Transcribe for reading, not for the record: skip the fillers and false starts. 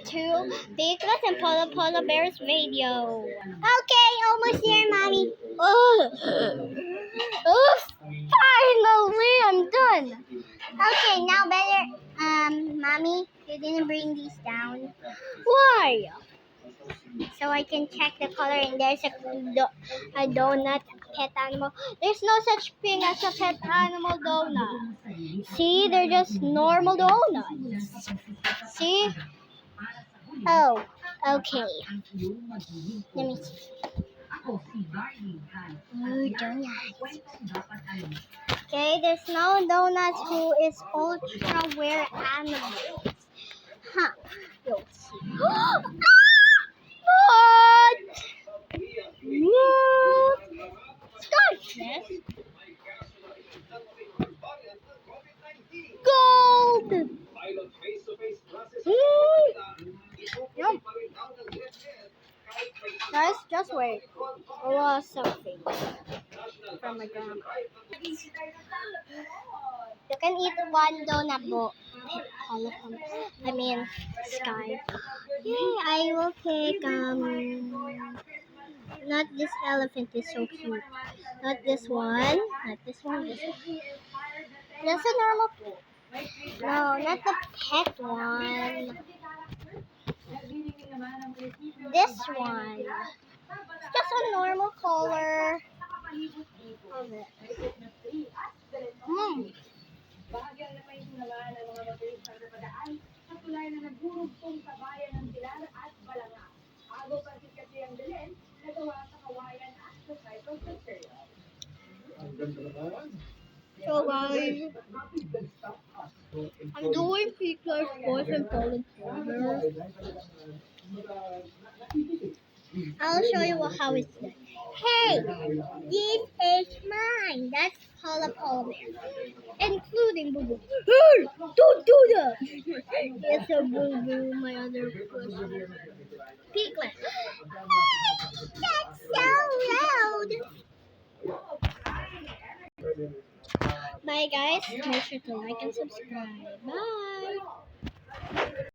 to Piglet and Polar Bear's video. Okay, almost there, Mommy. Oh, finally, I'm done. Okay, now better, Mommy, you didn't bring these down. Why? So I can check the color, and there's a donut pet animal. There's no such thing as a pet animal donut. See, they're just normal donuts. See? Oh, okay. Let me see. Oh, donuts. Okay, there's no donuts who is ultra rare animals. Huh. You'll see. What? What? Starfish? Gold! Yum. Guys, just wait. I want something from my grandma. You can eat one donut, but all of them. I mean, sky. Yay, I will take, not this elephant is so cute. Not this one. Not this one. This one. Just a normal. No, not the pet one. This one. It's just a normal color. Hmm. So guys, I'm doing Piglet's voice and Poland Polar. I'll show you how it's done. Hey, this is mine. That's Polar Bear, including Boo Boo. Hey, don't do that. It's a Boo Boo, my other person. Piglet. Hey, that's so loud. Bye guys. Make sure to like and subscribe. Bye.